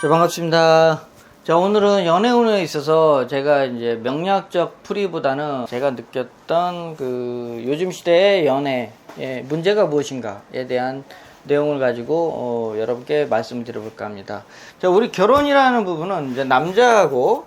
자, 반갑습니다. 자, 오늘은 연애운에 있어서 제가 이제 명리학적 풀이보다는 제가 느꼈던 그 요즘 시대의 연애의 문제가 무엇인가에 대한 내용을 가지고 여러분께 말씀을 드려볼까 합니다. 자, 우리 결혼이라는 부분은 이제 남자하고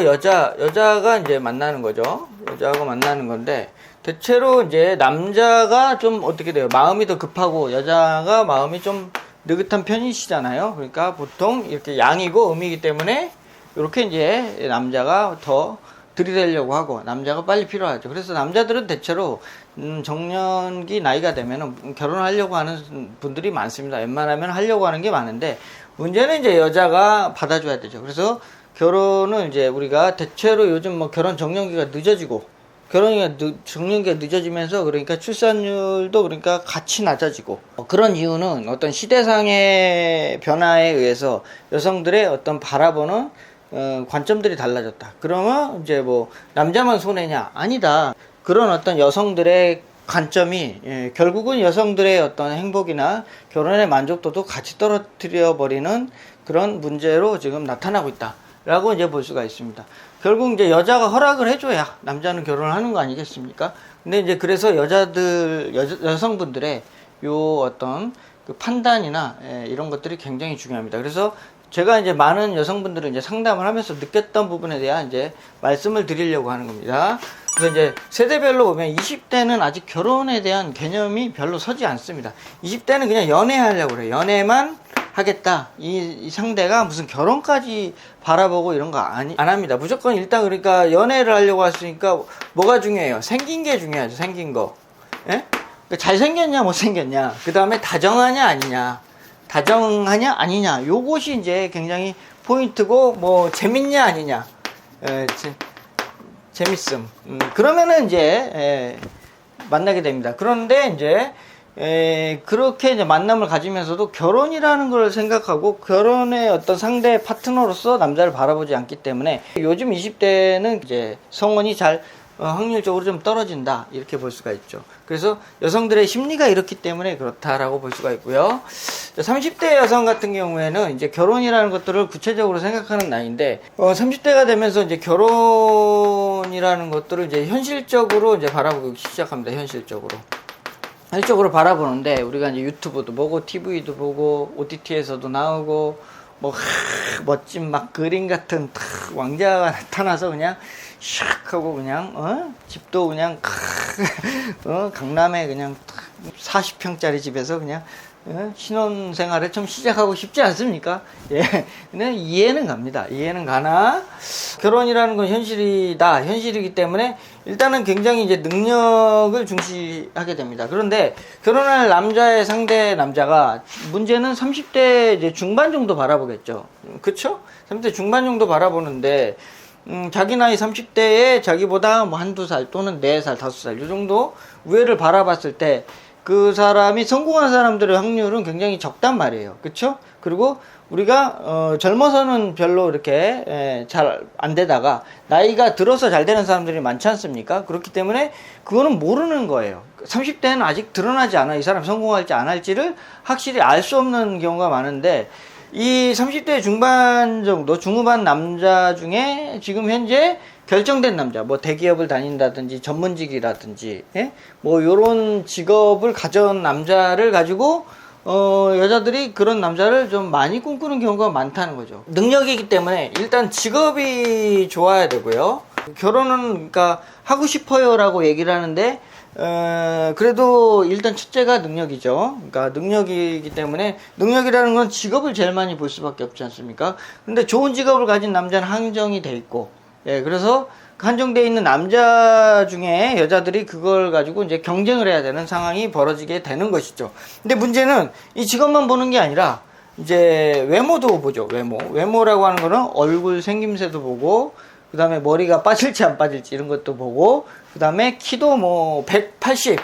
여자가 이제 만나는 거죠. 여자하고 만나는 건데, 대체로 이제 남자가 좀 어떻게 돼요? 마음이 더 급하고 여자가 마음이 좀 느긋한 편이시잖아요. 그러니까 보통 이렇게 양이고 음이기 때문에 이렇게 이제 남자가 더 들이대려고 하고 남자가 빨리 필요하죠. 그래서 남자들은 대체로 정년기 나이가 되면 결혼하려고 하는 분들이 많습니다. 웬만하면 하려고 하는 게 많은데, 문제는 이제 여자가 받아줘야 되죠. 그래서 결혼을 이제 우리가 대체로 요즘 뭐 결혼 정년기가 늦어지고 정년기가 늦어지면서 그러니까 출산율도 그러니까 같이 낮아지고, 그런 이유는 어떤 시대상의 변화에 의해서 여성들의 어떤 바라보는 관점들이 달라졌다. 그러면 이제 뭐 남자만 손해냐? 아니다. 그런 어떤 여성들의 관점이 결국은 여성들의 어떤 행복이나 결혼의 만족도도 같이 떨어뜨려 버리는 그런 문제로 지금 나타나고 있다 라고 이제 볼 수가 있습니다. 결국 이제 여자가 허락을 해줘야 남자는 결혼을 하는 거 아니겠습니까? 근데 이제 그래서 여성분들의 요 어떤 그 판단이나 이런 것들이 굉장히 중요합니다. 그래서 제가 이제 많은 여성분들을 이제 상담을 하면서 느꼈던 부분에 대한 이제 말씀을 드리려고 하는 겁니다. 그래서 이제 세대별로 보면 20대는 아직 결혼에 대한 개념이 별로 서지 않습니다. 20대는 그냥 연애하려고 그래요. 연애만 하겠다. 이 상대가 무슨 결혼까지 바라보고 이런 거 안 합니다. 무조건 일단 그러니까 연애를 하려고 했으니까 뭐가 중요해요? 생긴 게 중요하죠. 생긴 거. 예? 그러니까 잘생겼냐 못생겼냐, 그 다음에 다정하냐 아니냐, 요것이 이제 굉장히 포인트고, 뭐 재밌냐 아니냐, 재밌음. 그러면은 이제 만나게 됩니다. 그런데 이제 그렇게 이제 만남을 가지면서도 결혼이라는 걸 생각하고 결혼의 어떤 상대 파트너로서 남자를 바라보지 않기 때문에 요즘 20대는 이제 성혼이 잘 확률적으로 좀 떨어진다, 이렇게 볼 수가 있죠. 그래서 여성들의 심리가 이렇기 때문에 그렇다라고 볼 수가 있고요. 30대 여성 같은 경우에는 이제 결혼이라는 것들을 구체적으로 생각하는 나이인데, 30대가 되면서 이제 결혼이라는 것들을 이제 현실적으로 이제 바라보기 시작합니다. 현실적으로 바라보는데, 우리가 이제 유튜브도 보고 TV도 보고 OTT에서도 나오고 뭐 멋진 막 그림 같은 왕자가 나타나서 그냥 샥 하고 그냥 집도 그냥 강남에 그냥 40평짜리 집에서 그냥 신혼생활을 좀 시작하고 싶지 않습니까? 예. 근데 이해는 갑니다. 이해는 가나, 결혼이라는 건 현실이기 때문에 일단은 굉장히 이제 능력을 중시하게 됩니다. 그런데 결혼할 상대 남자가 문제는 30대 이제 중반 정도 바라보겠죠. 그쵸? 30대 중반 정도 바라보는데, 자기 나이 30대에 자기보다 뭐 한두 살 또는 4살, 5살 이 정도 우애를 바라봤을 때 그 사람이 성공한 사람들의 확률은 굉장히 적단 말이에요. 그쵸? 그리고 우리가 젊어서는 별로 이렇게 잘 안 되다가 나이가 들어서 잘 되는 사람들이 많지 않습니까? 그렇기 때문에 그거는 모르는 거예요. 30대는 아직 드러나지 않아. 이 사람이 성공할지 안 할지를 확실히 알 수 없는 경우가 많은데, 이 30대 중반 정도, 중후반 남자 중에 지금 현재 결정된 남자, 뭐 대기업을 다닌다든지 전문직이라든지, 뭐 요런 직업을 가진 남자를 가지고 여자들이 그런 남자를 좀 많이 꿈꾸는 경우가 많다는 거죠. 능력이기 때문에 일단 직업이 좋아야 되고요. 결혼은 그러니까 하고 싶어요라고 얘기를 하는데, 그래도 일단 첫째가 능력이죠. 그러니까 능력이기 때문에, 능력이라는 건 직업을 제일 많이 볼 수밖에 없지 않습니까? 근데 좋은 직업을 가진 남자는 한정이 돼 있고, 그래서 한정되어 있는 남자 중에 여자들이 그걸 가지고 이제 경쟁을 해야 되는 상황이 벌어지게 되는 것이죠. 근데 문제는 이 직업만 보는 게 아니라 이제 외모도 보죠. 외모라고 하는 거는 얼굴 생김새도 보고, 그 다음에 머리가 빠질지 안 빠질지 이런 것도 보고, 그 다음에 키도 뭐 180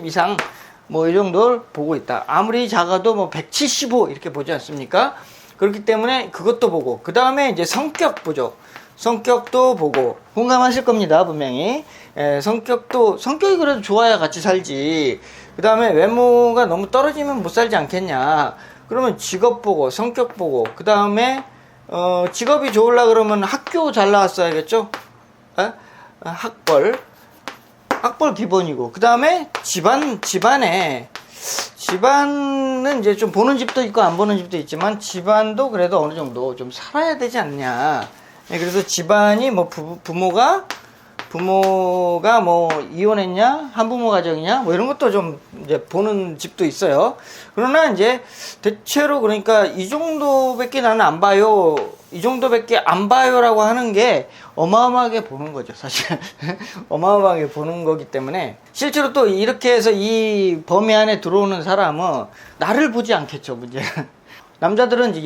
이상 뭐 이 정도를 보고 있다. 아무리 작아도 뭐 175 이렇게 보지 않습니까? 그렇기 때문에 그것도 보고, 그 다음에 이제 성격 보죠. 성격도 보고, 공감하실 겁니다, 분명히. 성격이 그래도 좋아야 같이 살지. 그 다음에 외모가 너무 떨어지면 못 살지 않겠냐. 그러면 직업 보고, 성격 보고, 그 다음에, 직업이 좋으려 그러면 학교 잘 나왔어야겠죠? 학벌 기본이고, 그 다음에 집안은 이제 좀 보는 집도 있고 안 보는 집도 있지만 집안도 그래도 어느 정도 좀 살아야 되지 않냐. 그래서 집안이 뭐 부모가 뭐 이혼했냐, 한부모 가정이냐, 뭐 이런 것도 좀 이제 보는 집도 있어요. 그러나 이제 대체로 그러니까 이 정도밖에 나는 안 봐요. 이 정도밖에 안 봐요라고 하는 게 어마어마하게 보는 거죠, 사실. 어마어마하게 보는 거기 때문에 실제로 또 이렇게 해서 이 범위 안에 들어오는 사람은 나를 보지 않겠죠, 문제는. 남자들은 이제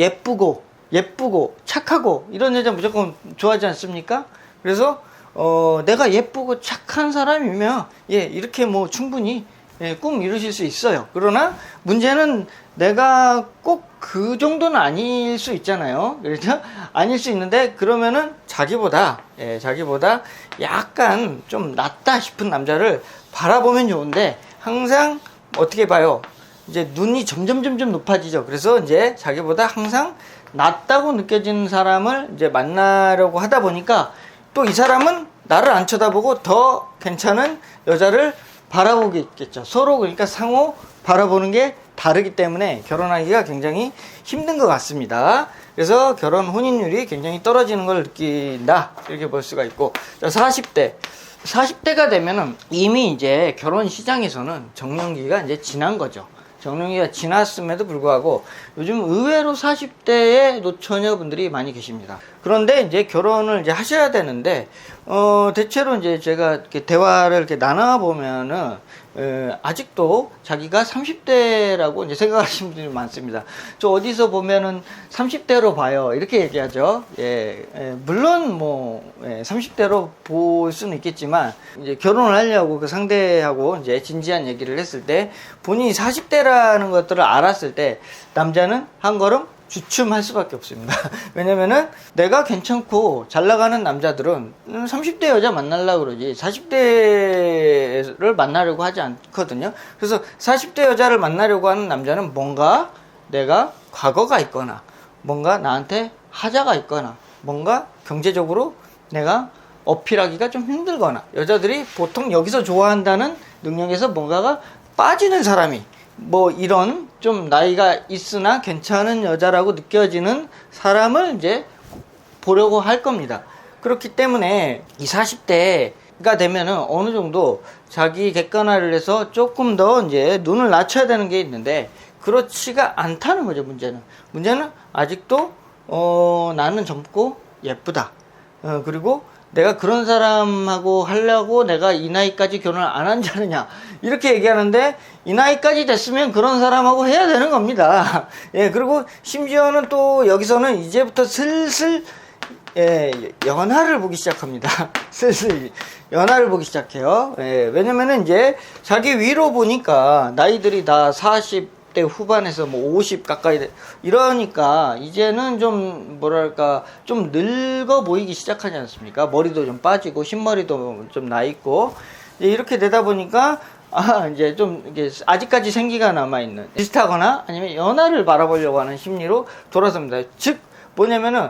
예쁘고 착하고 이런 여자 무조건 좋아하지 않습니까? 그래서 내가 예쁘고 착한 사람이면 이렇게 뭐 충분히 꿈 이루실 수 있어요. 그러나 문제는 내가 꼭 그 정도는 아닐 수 있잖아요. 그렇죠? 아닐 수 있는데 그러면은 자기보다 약간 좀 낫다 싶은 남자를 바라보면 좋은데 항상 어떻게 봐요? 이제 눈이 점점 높아지죠. 그래서 이제 자기보다 항상 낫다고 느껴지는 사람을 이제 만나려고 하다 보니까 또 이 사람은 나를 안 쳐다보고 더 괜찮은 여자를 바라보겠죠. 서로 그러니까 상호 바라보는 게 다르기 때문에 결혼하기가 굉장히 힘든 것 같습니다. 그래서 혼인율이 굉장히 떨어지는 걸 느낀다. 이렇게 볼 수가 있고. 자, 40대가 되면은 이미 이제 결혼 시장에서는 정년기가 이제 지난 거죠. 정년기가 지났음에도 불구하고 요즘 의외로 40대의 노처녀분들이 많이 계십니다. 그런데 이제 결혼을 이제 하셔야 되는데, 대체로 이제 제가 이렇게 대화를 이렇게 나눠보면은, 아직도 자기가 30대라고 이제 생각하시는 분들이 많습니다. 저 어디서 보면은 30대로 봐요. 이렇게 얘기하죠. 물론 뭐, 30대로 볼 수는 있겠지만, 이제 결혼을 하려고 그 상대하고 이제 진지한 얘기를 했을 때, 본인이 40대라는 것들을 알았을 때, 남자는 한 걸음 주춤할 수밖에 없습니다. 왜냐면은 내가 괜찮고 잘 나가는 남자들은 30대 여자 만나려고 그러지 40대를 만나려고 하지 않거든요. 그래서 40대 여자를 만나려고 하는 남자는 뭔가 내가 과거가 있거나 뭔가 나한테 하자가 있거나 뭔가 경제적으로 내가 어필하기가 좀 힘들거나 여자들이 보통 여기서 좋아한다는 능력에서 뭔가가 빠지는 사람이 뭐 이런 좀 나이가 있으나 괜찮은 여자라고 느껴지는 사람을 이제 보려고 할 겁니다. 그렇기 때문에 이 40대가 되면은 어느 정도 자기 객관화를 해서 조금 더 이제 눈을 낮춰야 되는 게 있는데 그렇지가 않다는 거죠. 문제는 아직도 나는 젊고 예쁘다. 그리고 내가 그런 사람하고 하려고 내가 이 나이까지 결혼을 안 한지 않느냐 이렇게 얘기하는데 이 나이까지 됐으면 그런 사람하고 해야 되는 겁니다. 그리고 심지어는 또 여기서는 이제부터 슬슬 연하를 보기 시작합니다. 슬슬 연하를 보기 시작해요. 왜냐면은 이제 자기 위로 보니까 나이들이 다 40대 후반에서 뭐 50 가까이 이러니까 이제는 좀 뭐랄까 좀 늙어 보이기 시작하지 않습니까? 머리도 좀 빠지고 흰머리도 좀 나 있고 이렇게 되다 보니까 이제 좀 이게 아직까지 생기가 남아 있는 비슷하거나 아니면 연하를 바라보려고 하는 심리로 돌아섭니다. 즉 뭐냐면은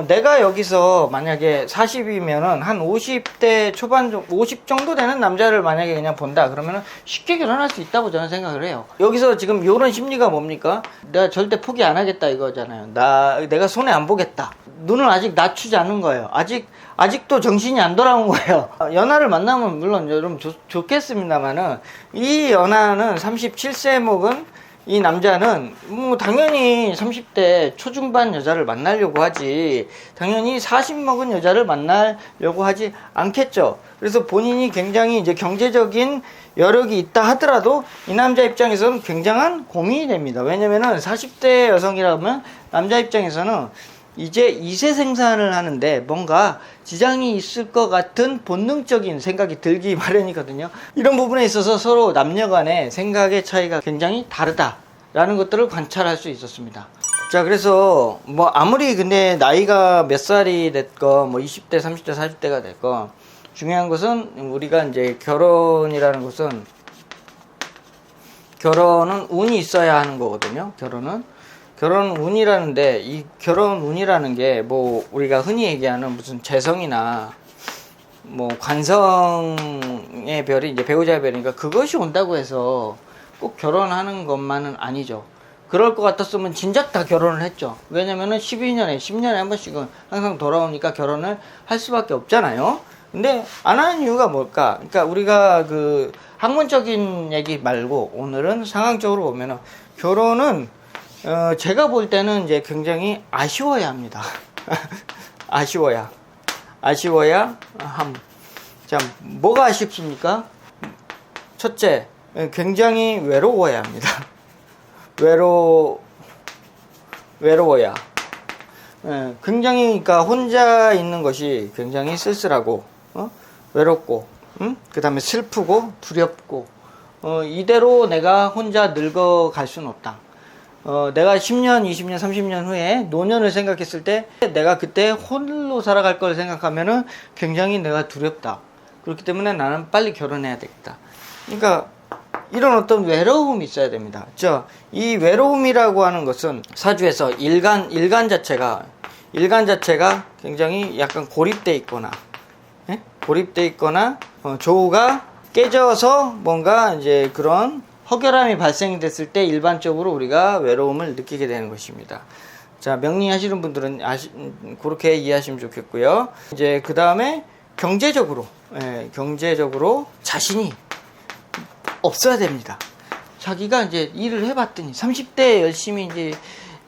내가 여기서 만약에 40이면은 한 50대 초반 정도, 50 정도 되는 남자를 만약에 그냥 본다 그러면은 쉽게 결혼할 수 있다고 저는 생각을 해요. 여기서 지금 요런 심리가 뭡니까? 내가 절대 포기 안 하겠다 이거잖아요. 내가 손해 안 보겠다. 눈을 아직 낮추지 않는 거예요. 아직도 정신이 안 돌아온 거예요. 연하를 만나면 물론 여러분 좋겠습니다만은 이 연하는 37세 먹은 이 남자는 뭐 당연히 30대 초중반 여자를 만나려고 하지 당연히 40 먹은 여자를 만나려고 하지 않겠죠. 그래서 본인이 굉장히 이제 경제적인 여력이 있다 하더라도 이 남자 입장에서는 굉장한 고민이 됩니다. 왜냐면은 40대 여성이라면 남자 입장에서는 이제 2세 생산을 하는데 뭔가 지장이 있을 것 같은 본능적인 생각이 들기 마련이거든요. 이런 부분에 있어서 서로 남녀 간의 생각의 차이가 굉장히 다르다라는 것들을 관찰할 수 있었습니다. 자, 그래서 뭐 아무리 근데 나이가 몇 살이 됐건 뭐 20대, 30대, 40대가 됐건 중요한 것은 우리가 이제 결혼이라는 것은 결혼은 운이 있어야 하는 거거든요. 결혼 운이라는데, 이 결혼 운이라는 게 뭐 우리가 흔히 얘기하는 무슨 재성이나 뭐 관성의 별이 이제 배우자의 별이니까 그것이 온다고 해서 꼭 결혼하는 것만은 아니죠. 그럴 것 같았으면 진작 다 결혼을 했죠. 왜냐면은 12년에 10년에 한 번씩은 항상 돌아오니까 결혼을 할 수밖에 없잖아요. 근데 안 하는 이유가 뭘까? 그러니까 우리가 그 학문적인 얘기 말고 오늘은 상황적으로 보면은 결혼은 제가 볼 때는 이제 굉장히 아쉬워야 합니다. 아쉬워야 함. 자, 뭐가 아쉽습니까? 첫째, 굉장히 외로워야 합니다. 외로워야. 굉장히, 그러니까 혼자 있는 것이 굉장히 쓸쓸하고, 외롭고, 그 다음에 슬프고, 두렵고, 이대로 내가 혼자 늙어갈 수는 없다. 내가 10년, 20년, 30년 후에 노년을 생각했을 때 내가 그때 홀로 살아갈 걸 생각하면은 굉장히 내가 두렵다. 그렇기 때문에 나는 빨리 결혼해야 되겠다. 그러니까 이런 어떤 외로움이 있어야 됩니다. 이 외로움이라고 하는 것은 사주에서 일간 자체가 굉장히 약간 고립돼 있거나, 조우가 깨져서 뭔가 이제 그런 허결함이 발생됐을 때 일반적으로 우리가 외로움을 느끼게 되는 것입니다. 자, 명리하시는 분들은 그렇게 이해하시면 좋겠고요. 이제 그 다음에 경제적으로 자신이 없어야 됩니다. 자기가 이제 일을 해봤더니 30대 열심히 이제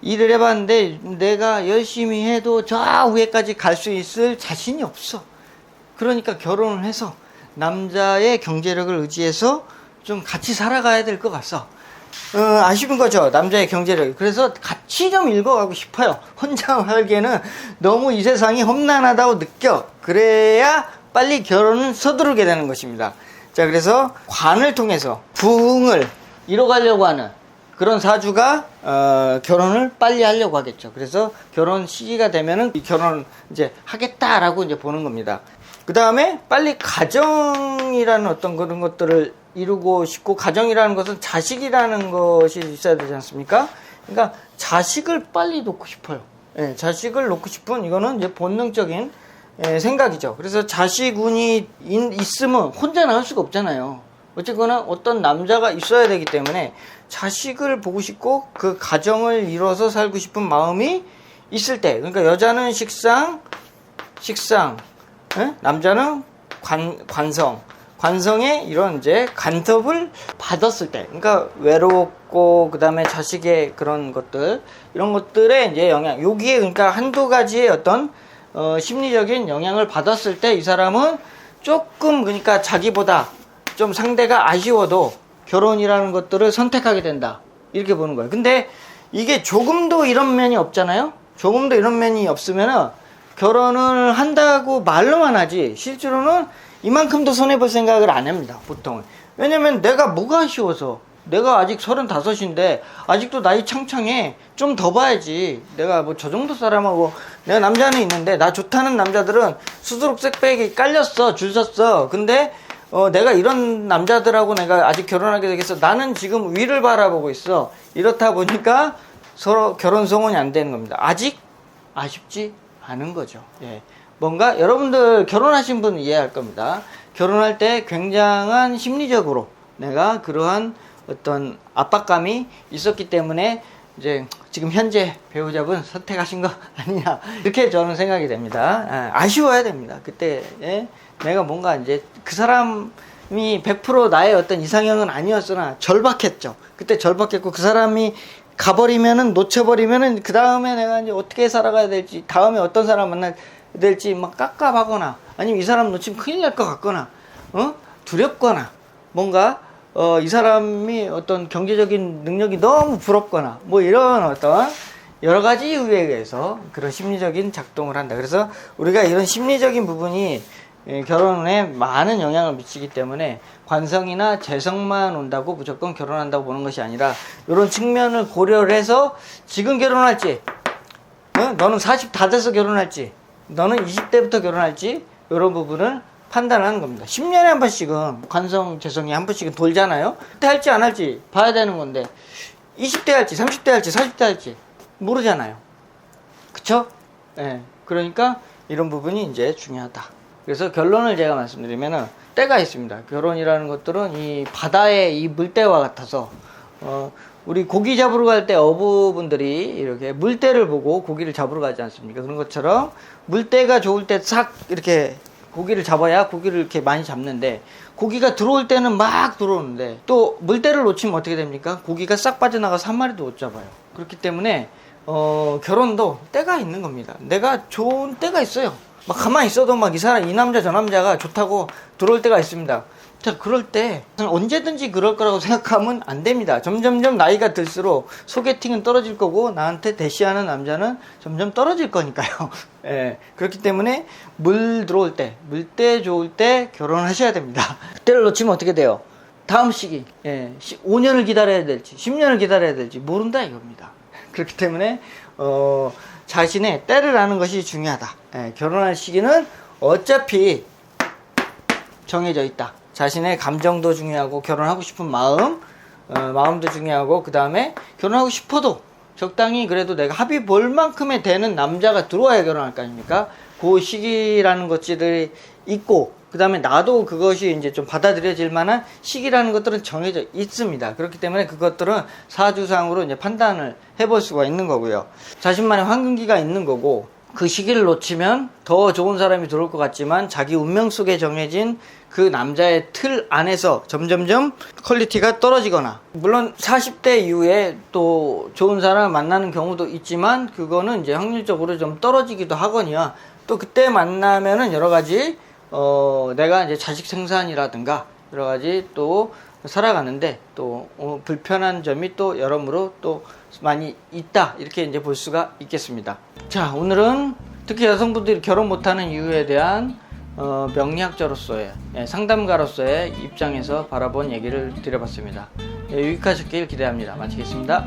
일을 해봤는데 내가 열심히 해도 저 위에까지 갈 수 있을 자신이 없어. 그러니까 결혼을 해서 남자의 경제력을 의지해서 좀 같이 살아가야 될 것 같소. 아쉬운 거죠, 남자의 경제력이. 그래서 같이 좀 읽어가고 싶어요. 혼자 살기에는 너무 이 세상이 험난하다고 느껴. 그래야 빨리 결혼을 서두르게 되는 것입니다. 자, 그래서 관을 통해서 부흥을 이뤄가려고 하는 그런 사주가 결혼을 빨리 하려고 하겠죠. 그래서 결혼 시기가 되면은 이 결혼을 이제 하겠다라고 이제 보는 겁니다. 그 다음에 빨리 가정이라는 어떤 그런 것들을 이루고 싶고, 가정이라는 것은 자식이라는 것이 있어야 되지 않습니까? 그러니까 자식을 빨리 놓고 싶어요. 자식을 놓고 싶은 이거는 이제 본능적인 생각이죠. 그래서 자식 운이 있으면 혼자는 할 수가 없잖아요. 어쨌거나 어떤 남자가 있어야 되기 때문에 자식을 보고 싶고 그 가정을 이뤄서 살고 싶은 마음이 있을 때, 그러니까 여자는 식상, 남자는 관성의 이런 이제 간섭을 받았을 때, 그러니까 외롭고 그 다음에 자식의 그런 것들, 이런 것들의 이제 영향, 여기에 그러니까 한두 가지의 어떤 심리적인 영향을 받았을 때 이 사람은 조금, 그러니까 자기보다 좀 상대가 아쉬워도 결혼이라는 것들을 선택하게 된다, 이렇게 보는 거예요. 근데 이게 조금도 이런 면이 없잖아요. 조금도 이런 면이 없으면은 결혼을 한다고 말로만 하지 실제로는 이만큼도 손해볼 생각을 안 합니다, 보통은. 왜냐면 내가 뭐가 아쉬워서, 내가 아직 35인데 아직도 나이 창창해. 좀 더 봐야지. 내가 뭐 저 정도 사람하고, 내가 남자는 있는데 나 좋다는 남자들은 수두룩 색백이 깔렸어, 줄 섰어. 근데 내가 이런 남자들하고 내가 아직 결혼하게 되겠어. 나는 지금 위를 바라보고 있어. 이렇다 보니까 서로 결혼 성원이 안 되는 겁니다. 아직 아쉽지 않은 거죠. 뭔가 여러분들 결혼하신 분은 이해할 겁니다. 결혼할 때 굉장한 심리적으로 내가 그러한 어떤 압박감이 있었기 때문에 이제 지금 현재 배우자분 선택하신 거 아니냐, 이렇게 저는 생각이 됩니다. 아쉬워야 됩니다. 그때 내가 뭔가 이제 그 사람이 100% 나의 어떤 이상형은 아니었으나 절박했죠. 그때 절박했고 그 사람이 가버리면은, 놓쳐버리면은 그 다음에 내가 이제 어떻게 살아가야 될지, 다음에 어떤 사람 만나야 될지 막 깝깝하거나, 아니면 이 사람 놓치면 큰일 날 것 같거나, 두렵거나, 뭔가 이 사람이 어떤 경제적인 능력이 너무 부럽거나, 뭐 이런 어떤 여러 가지 이유에 의해서 그런 심리적인 작동을 한다. 그래서 우리가 이런 심리적인 부분이 결혼에 많은 영향을 미치기 때문에 관성이나 재성만 온다고 무조건 결혼한다고 보는 것이 아니라, 이런 측면을 고려를 해서 지금 결혼할지, 너는 40 다 돼서 결혼할지, 너는 20대부터 결혼할지, 이런 부분을 판단을 하는 겁니다. 10년에 한 번씩은 관성 재성이 한 번씩은 돌잖아요. 그때 할지 안 할지 봐야 되는 건데 20대 할지 30대 할지 40대 할지 모르잖아요. 그쵸? 예. 그러니까 이런 부분이 이제 중요하다. 그래서 결론을 제가 말씀드리면은 때가 있습니다. 결혼이라는 것들은 이 바다의 이 물때와 같아서 우리 고기 잡으러 갈 때 어부분들이 이렇게 물때를 보고 고기를 잡으러 가지 않습니까? 그런 것처럼 물때가 좋을 때 싹 이렇게 고기를 잡아야 고기를 이렇게 많이 잡는데, 고기가 들어올 때는 막 들어오는데 또 물때를 놓치면 어떻게 됩니까? 고기가 싹 빠져나가서 한 마리도 못 잡아요. 그렇기 때문에 결혼도 때가 있는 겁니다. 내가 좋은 때가 있어요. 막 가만히 있어도 막 이 사람, 이 남자 저 남자가 좋다고 들어올 때가 있습니다. 자, 그럴 때 언제든지 그럴 거라고 생각하면 안 됩니다. 점점점 나이가 들수록 소개팅은 떨어질 거고 나한테 대시하는 남자는 점점 떨어질 거니까요. 예, 그렇기 때문에 물 들어올 때, 물때 좋을 때 결혼하셔야 됩니다. 그때를 놓치면 어떻게 돼요? 다음 시기, 5년을 기다려야 될지 10년을 기다려야 될지 모른다 이겁니다. 그렇기 때문에 자신의 때를 아는 것이 중요하다. 결혼할 시기는 어차피 정해져 있다. 자신의 감정도 중요하고 결혼하고 싶은 마음도 중요하고, 그 다음에 결혼하고 싶어도 적당히 그래도 내가 합의 볼 만큼의 되는 남자가 들어와야 결혼할 거 아닙니까? 그 시기라는 것들이 있고, 그 다음에 나도 그것이 이제 좀 받아들여질 만한 시기라는 것들은 정해져 있습니다. 그렇기 때문에 그것들은 사주상으로 이제 판단을 해볼 수가 있는 거고요. 자신만의 황금기가 있는 거고, 그 시기를 놓치면 더 좋은 사람이 들어올 것 같지만 자기 운명 속에 정해진 그 남자의 틀 안에서 점점점 퀄리티가 떨어지거나, 물론 40대 이후에 또 좋은 사람을 만나는 경우도 있지만 그거는 이제 확률적으로 좀 떨어지기도 하거니와, 또 그때 만나면은 여러 가지 내가 이제 자식 생산이라든가 여러 가지 또 살아가는데 또 불편한 점이 또 여러모로 또 많이 있다, 이렇게 이제 볼 수가 있겠습니다. 자, 오늘은 특히 여성분들이 결혼 못하는 이유에 대한 명리학자로서의, 상담가로서의 입장에서 바라본 얘기를 드려봤습니다. 유익하셨길 기대합니다. 마치겠습니다.